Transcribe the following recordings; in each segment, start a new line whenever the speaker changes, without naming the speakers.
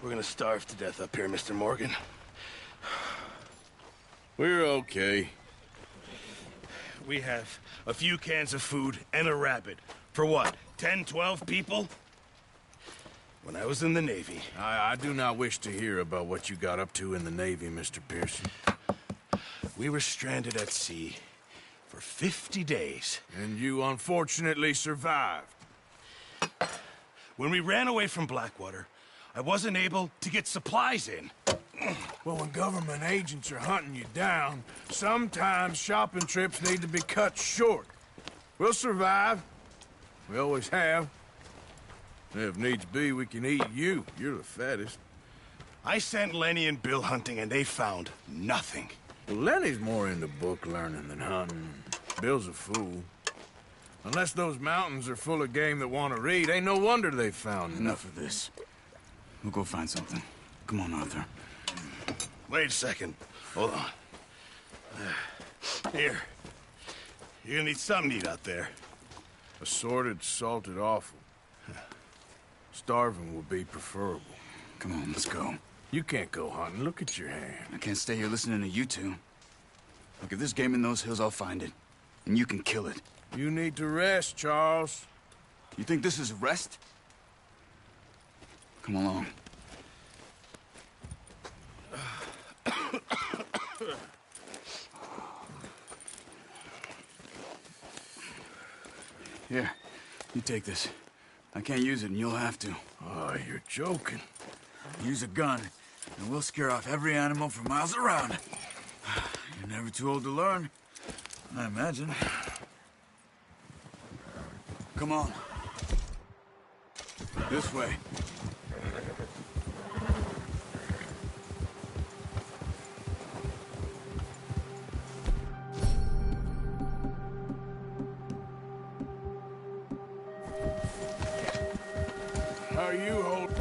We're gonna starve to death up here, Mr. Morgan.
We're okay.
We have a few cans of food and a rabbit. For what, 10, 12 people? When I was in the Navy...
I do not wish to hear about what you got up to in the Navy, Mr. Pearson.
We were stranded at sea for 50 days.
And you unfortunately survived.
When we ran away from Blackwater, I wasn't able to get supplies in.
Well, when government agents are hunting you down, sometimes shopping trips need to be cut short. We'll survive. We always have. If needs be, we can eat you. You're the fattest.
I sent Lenny and Bill hunting, and they found nothing.
Well, Lenny's more into book learning than hunting. Bill's a fool. Unless those mountains are full of game that want to read, ain't no wonder they found
Enough of this. We'll go find something. Come on, Arthur.
Wait a second. Hold on. Here. You're gonna need something to eat out there.
Assorted, salted offal. Starving would be preferable.
Come on, let's go.
You can't go hunting. Look at your hand.
I can't stay here listening to you two. Look, if there's game in those hills, I'll find it. And you can kill it.
You need to rest, Charles.
You think this is rest? Come along. Here, you take this. I can't use it, and you'll have to.
Oh, you're joking.
Use a gun, and we'll scare off every animal for miles around. You're never too old to learn, I imagine. Come on. This way.
How are you holding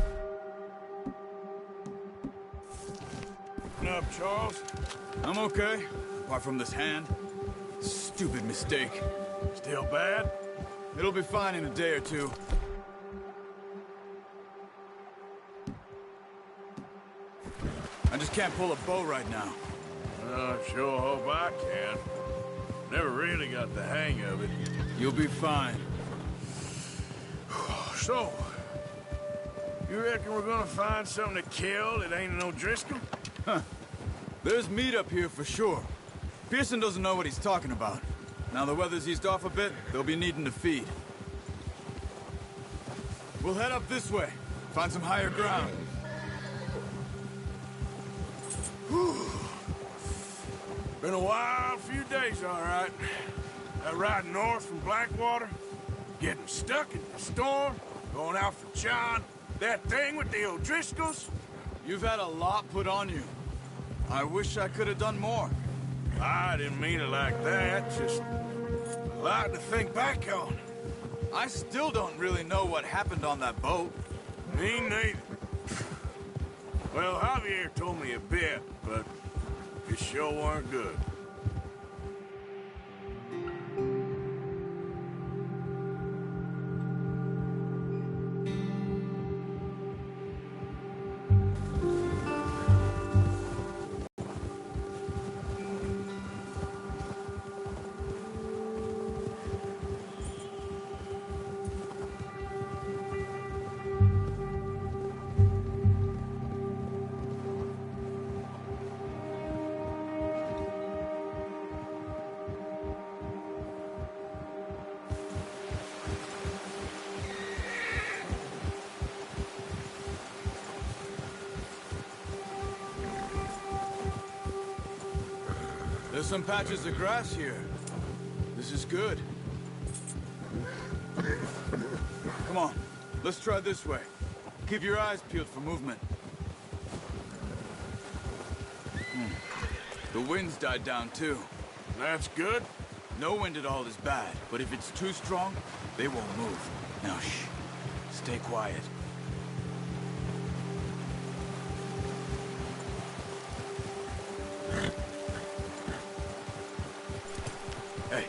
up, Charles?
I'm okay, apart from this hand. Stupid mistake.
Still bad?
It'll be fine in a day or two. I just can't pull a bow right now.
I sure hope I can. Never really got the hang of it.
You'll be fine.
So, you reckon we're gonna find something to kill that ain't no Driscoll?
There's meat up here for sure. Pearson doesn't know what he's talking about. Now the weather's eased off a bit, they'll be needing to feed. We'll head up this way, find some higher ground.
Been a wild few days, all right. That ride north from Blackwater, getting stuck in the storm, going out for John, that thing with the O'Driscolls.
You've had a lot put on you. I wish I could have done more.
I didn't mean it like that, just a lot to think back on.
I still don't really know what happened on that boat.
Me neither. Well, Javier told me a bit, but it sure weren't good.
There's some patches of grass here. This is good. Come on, let's try this way. Keep your eyes peeled for movement. The wind's died down too.
That's good.
No wind at all is bad, but if it's too strong, they won't move. Now shh, stay quiet. Hey,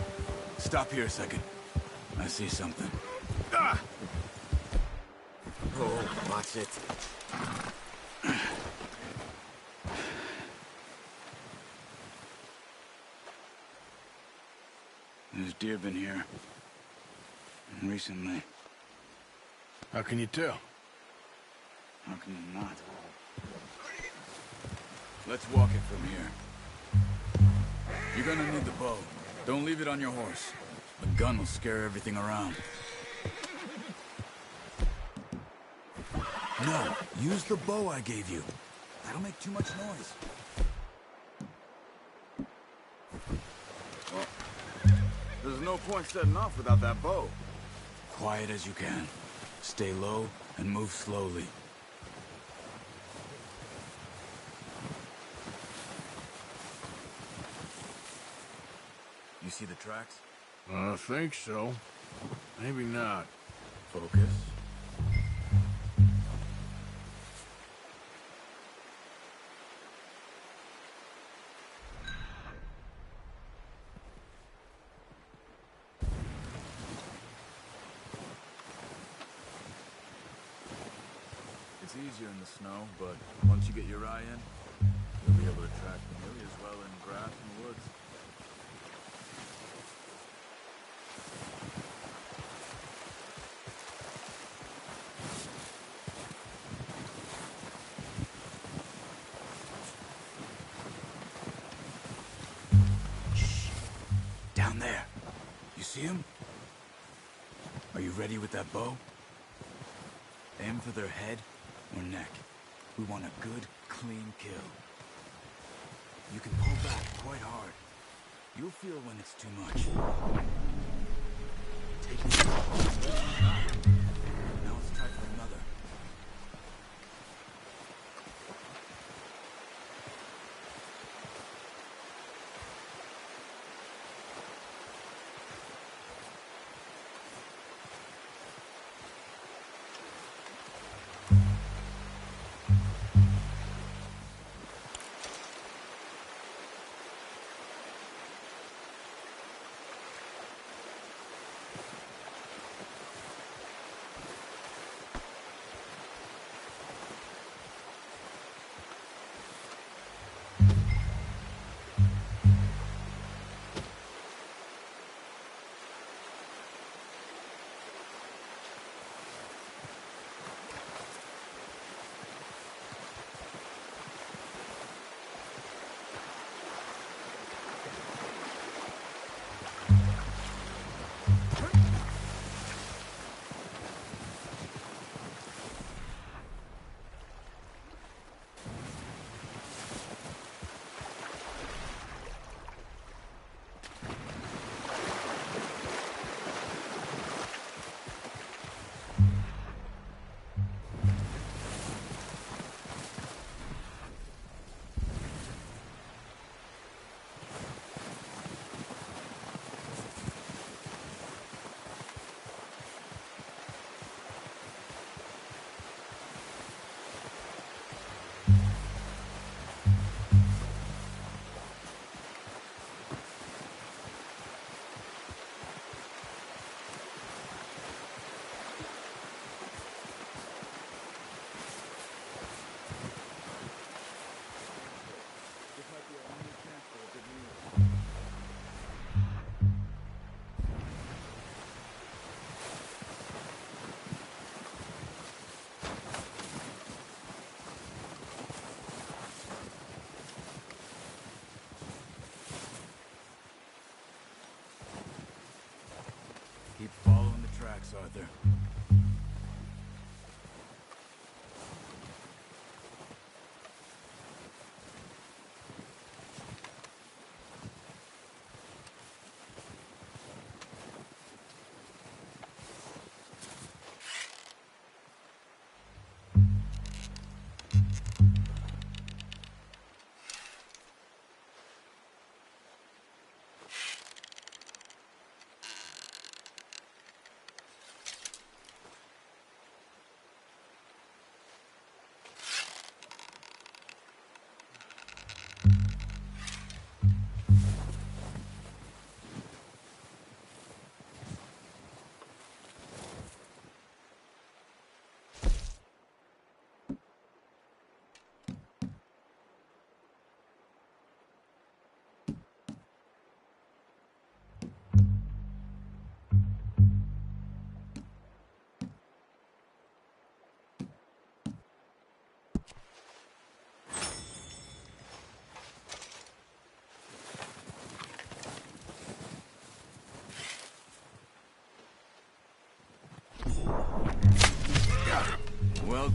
stop here a second. I see something.
Ah! Oh, watch it.
deer been here. And recently.
How can you tell?
How can you not? Let's walk it from here. You're gonna need the bow. Don't leave it on your horse. The gun will scare everything around. No, use the bow I gave you. That'll make too much noise. Well, there's no point setting off without that bow. Quiet as you can. Stay low and move slowly. You see the tracks?
I think so. Maybe not.
Focus. It's easier in the snow, but once you get your eye in, you'll be able to track nearly as well in grass and woods. Down there. You see him? Are you ready with that bow? Aim for their head or neck. We want a good, clean kill. You can pull back quite hard. You'll feel when it's too much. Take it. Now let's try for another. Keep following the tracks, Arthur.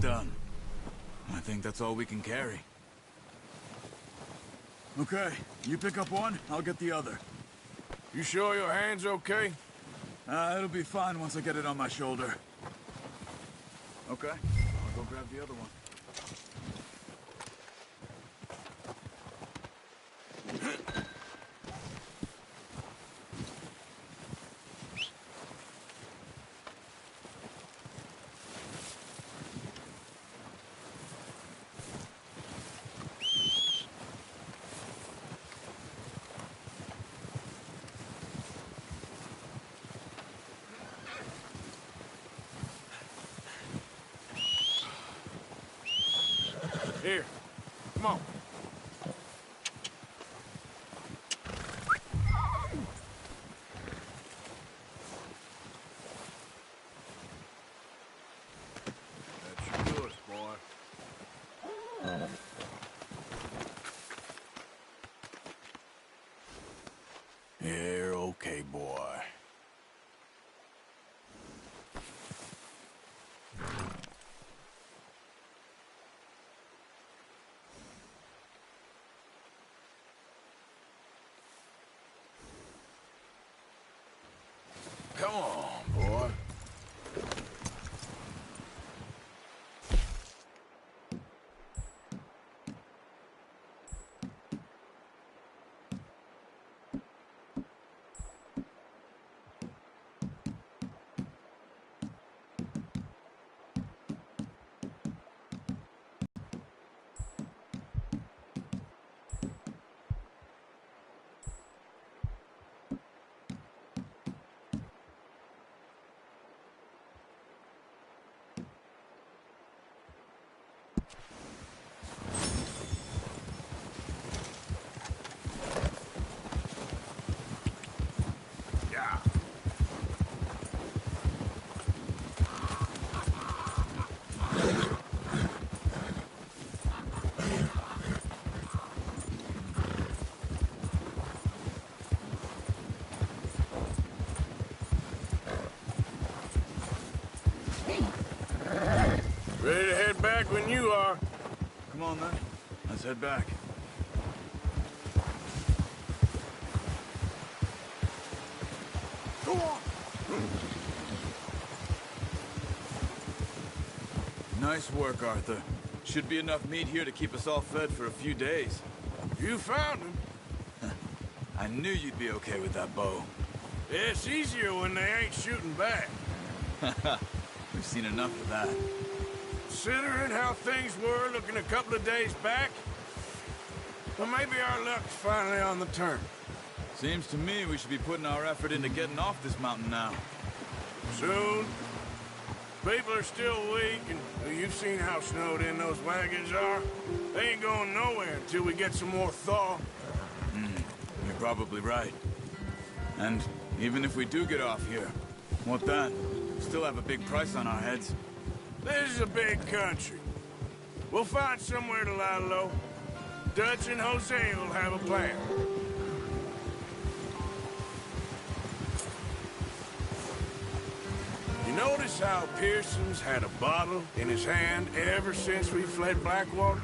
done. I think that's all we can carry. Okay, you pick up one, I'll get the other.
You sure your hand's okay?
It'll be fine once I get it on my shoulder. Okay, I'll go grab the other one.
Here, come on. That's yours, boy. You're okay, boy. Come on, boy. Yeah. Ready to head back when you are.
Come on, then. Let's head back.
Go on.
Nice work, Arthur. Should be enough meat here to keep us all fed for a few days.
You found him.
I knew you'd be okay with that bow.
It's easier when they ain't shooting back.
We've seen enough of that.
Considering how things were looking a couple of days back, well, maybe our luck's finally on the turn.
Seems to me we should be putting our effort into getting off this mountain now.
Soon. People are still weak, and well, you've seen how snowed in those wagons are. They ain't going nowhere until we get some more thaw.
You're probably right. And even if we do get off here, what then? We still have a big price on our heads.
This is a big country. We'll find somewhere to lie low. Dutch and Jose will have a plan. You notice how Pearson's had a bottle in his hand ever since we fled Blackwater?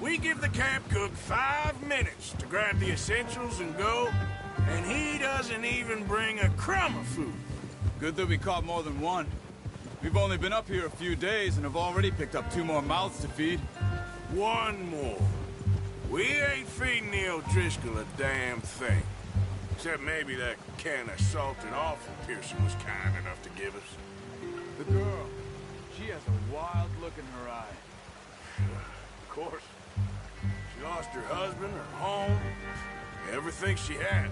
We give the camp cook 5 minutes to grab the essentials and go, and he doesn't even bring a crumb of food.
Good that we caught more than one. We've only been up here a few days and have already picked up 2 more mouths to feed.
One more. We ain't feeding the O'Driscoll a damn thing. Except maybe that can of salted offal Pearson was kind enough to give us.
The girl. She has a wild look in her eye.
Of course. She lost her husband, her home, everything she had.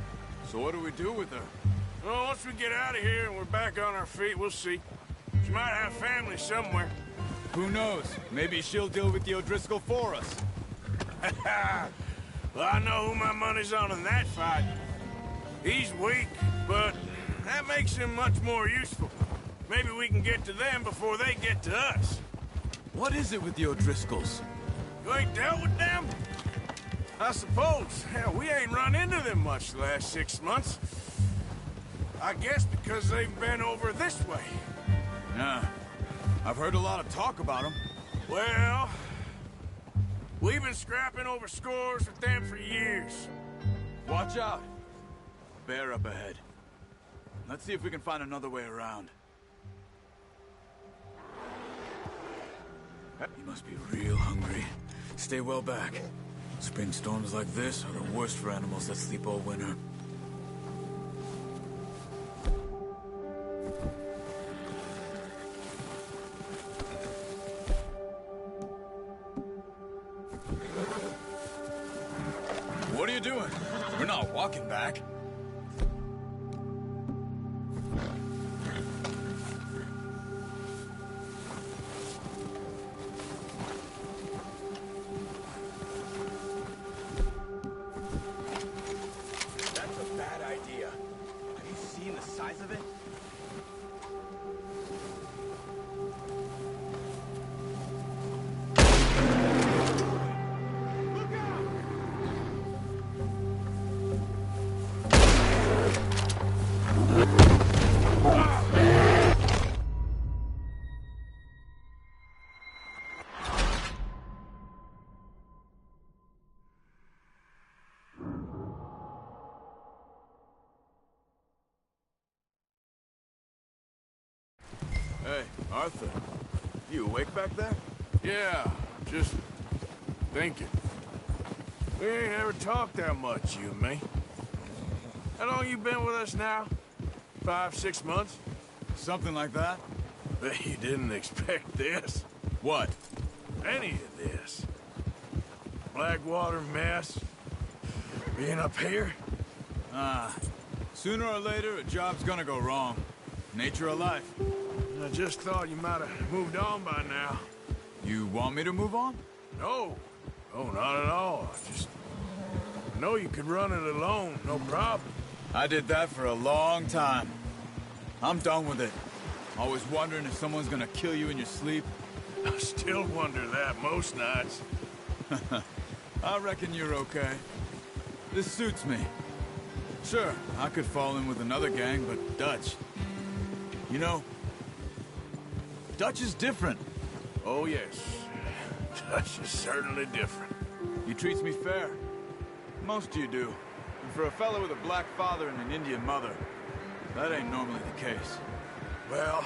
So what do we do with her?
Well, once we get out of here and we're back on our feet, we'll see. She might have family somewhere.
Who knows? Maybe she'll deal with the O'Driscoll for us.
Well, I know who my money's on in that fight. He's weak, but that makes him much more useful. Maybe we can get to them before they get to us.
What is it with the O'Driscolls?
You ain't dealt with them? I suppose. Hell, we ain't run into them much the last 6 months. I guess because they've been over this way.
Yeah. I've heard a lot of talk about them.
Well, we've been scrapping over scores with them for years.
Watch out. Bear up ahead. Let's see if we can find another way around. You must be real hungry. Stay well back. Spring storms like this are the worst for animals that sleep all winter. What are you doing? We're not walking back.
That's a bad idea. Have you seen the size of it?
Hey, Arthur. You awake back there?
Yeah, just thinking. We ain't ever talked that much, you and me. How long you been with us now? 5, 6 months?
Something like that?
Bet you didn't expect this.
What?
Any of this. Blackwater mess. Being up here?
Sooner or later, a job's gonna go wrong. Nature of life.
I just thought you might have moved on by now.
You want me to move on?
No. Oh, not at all. I know you could run it alone, no problem.
I did that for a long time. I'm done with it. Always wondering if someone's gonna kill you in your sleep.
I still wonder that most nights.
I reckon you're okay. This suits me. Sure, I could fall in with another gang, but Dutch... You know, Dutch is different.
Oh, yes. Dutch is certainly different.
He treats me fair. Most of you do. And for a fellow with a black father and an Indian mother, that ain't normally the case.
Well,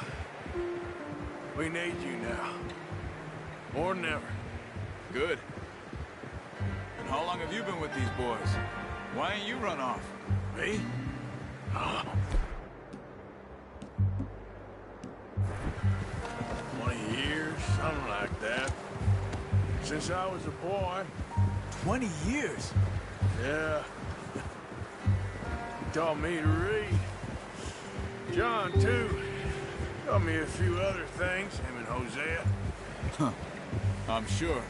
we need you now. More than ever.
Good. And how long have you been with these boys? Why ain't you run off?
Me? Oh. 20 years, something like that. Since I was a boy.
20 years?
Yeah. He taught me to read. John, too. Taught me a few other things, him and Hosea.
I'm sure.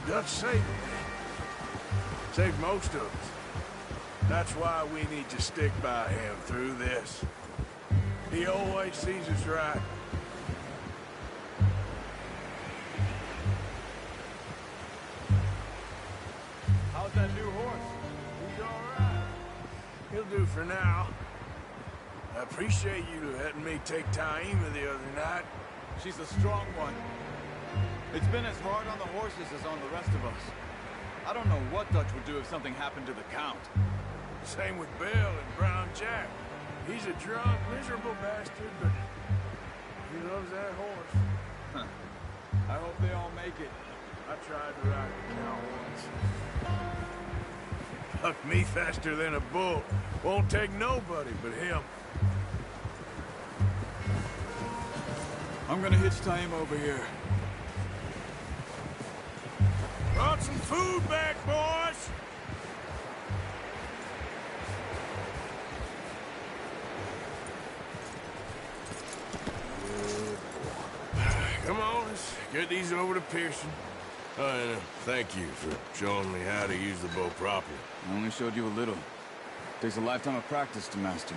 Dutch saved me. Saved most of us. That's why we need to stick by him through this. He always sees us right.
How's that new horse?
He's all right. He'll do for now. I appreciate you letting me take Taima the other night.
She's a strong one. It's been as hard on the horses as on the rest of us. I don't know what Dutch would do if something happened to the Count.
Same with Bill and Brown Jack. He's a drunk, miserable bastard, but he loves that horse.
I hope they all make it.
I tried to ride a cow once. Bucked me faster than a bull. Won't take nobody but him.
I'm gonna hitch Taima over here.
Brought some food back, boys! Come on, let's get these over to Pearson. And thank you for showing me how to use the bow properly.
I only showed you a little. Takes a lifetime of practice to master.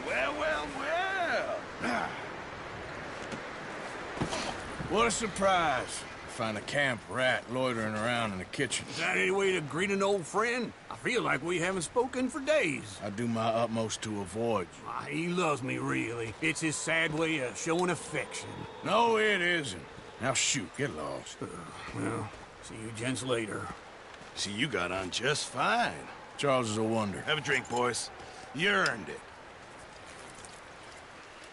Well, well, well! What a surprise. Find a camp rat loitering around in the kitchen.
Is that any way to greet an old friend? I
feel like we haven't spoken for days. I do my utmost to avoid you. He loves me, really. It's his sad way of showing affection. No, it isn't. Now shoot, get lost. Well, see you gents later.
See, you got on just fine.
Charles is a wonder.
Have a drink, boys. You earned it.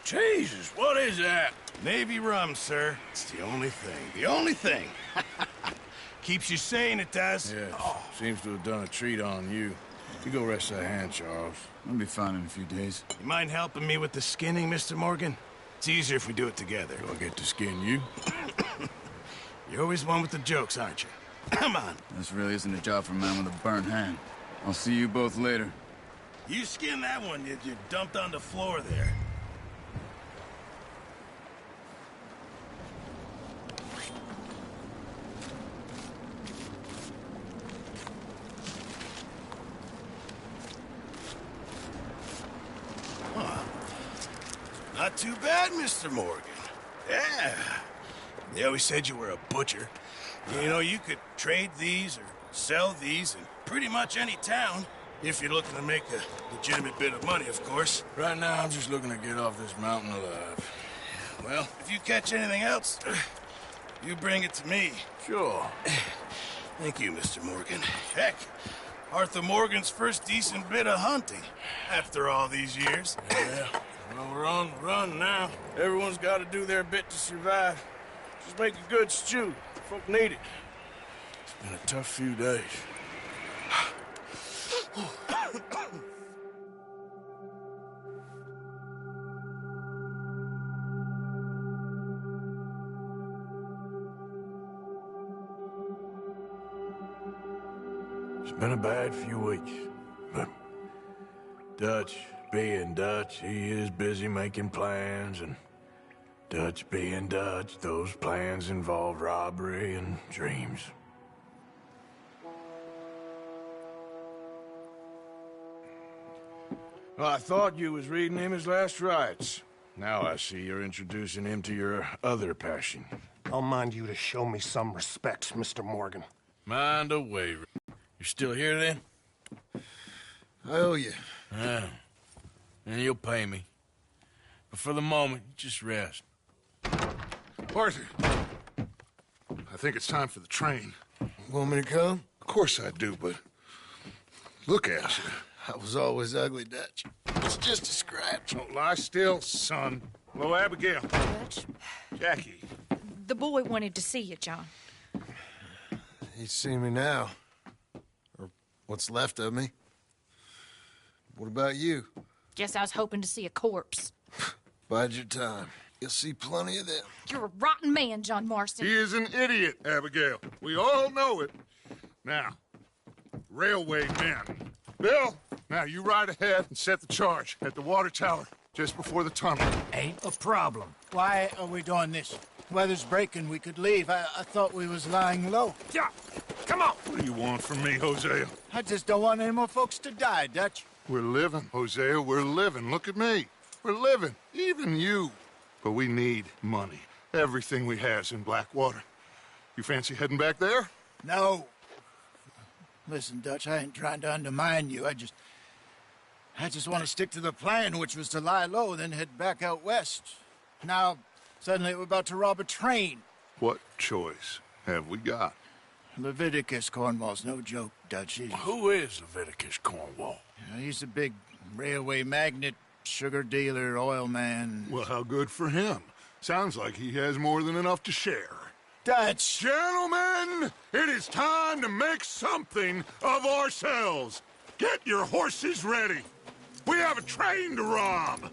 Jesus, what is that?
Navy rum, sir. It's the only thing. The only thing. Keeps you sane, it does.
Yes. Seems to have done a treat on you. You go rest that hand, Charles.
I'll be fine in a few days.
You mind helping me with the skinning, Mr. Morgan? It's easier if we do it together.
Do I get to skin you?
You're always one with the jokes, aren't you? Come on.
This really isn't a job for a man with a burnt hand. I'll see you both later.
You skin that one you dumped on the floor there. Not too bad, Mr. Morgan. Yeah. They always said you were a butcher. You know, you could trade these or sell these in pretty much any town. If you're looking to make a legitimate bit of money, of course.
Right now, I'm just looking to get off this mountain alive.
Well, if you catch anything else, you bring it to me.
Sure.
Thank you, Mr. Morgan. Heck, Arthur Morgan's first decent bit of hunting after all these years.
Yeah. Well, we're on the run now. Everyone's got to do their bit to survive. Just make a good stew. Folk need it. It's been a tough few days. It's been a bad few weeks, but Dutch being Dutch, he is busy making plans, and Dutch being Dutch, those plans involve robbery and dreams. Well, I thought you was reading him his last rites. Now I see you're introducing him to your other passion.
I'll mind you to show me some respect, Mr. Morgan.
Mind away. You're still here, then?
I owe you.
Yeah. And you'll pay me. But for the moment, just rest.
Arthur, I think it's time for the train.
Want me to come?
Of course I do, but look at you.
I was always ugly, Dutch. It's just a scratch.
Don't lie still, son. Hello, Abigail.
Dutch,
Jackie.
the boy wanted to see you, John.
He's seen me now. Or what's left of me. What about you?
Guess I was hoping to see a corpse.
Bide your time. You'll see plenty of them.
You're a rotten man, John Marston.
He is an idiot, Abigail. We all know it. Now, railway men. Bill, now you ride ahead and set the charge at the water tower just before the tunnel.
Ain't a problem. Why are we doing this? Weather's breaking. We could leave. I thought we was lying low.
Yeah, come on. What do you want from me, Hosea?
I just don't want any more folks to die, Dutch.
We're living, Hosea. We're living. Look at me. We're living. Even you. But we need money. Everything we has in Blackwater. You fancy heading back there?
No. Listen, Dutch, I ain't trying to undermine you. I just want to stick to the plan, which was to lie low, then head back out west. Now, suddenly we're about to rob a train.
What choice have we got?
Leviticus Cornwall's no joke, Dutch.
Who is Leviticus Cornwall?
He's a big railway magnate, sugar dealer, oil man.
Well, how good for him. Sounds like he has more than enough to share.
Dutch!
Gentlemen, it is time to make something of ourselves. Get your horses ready. We have a train to rob.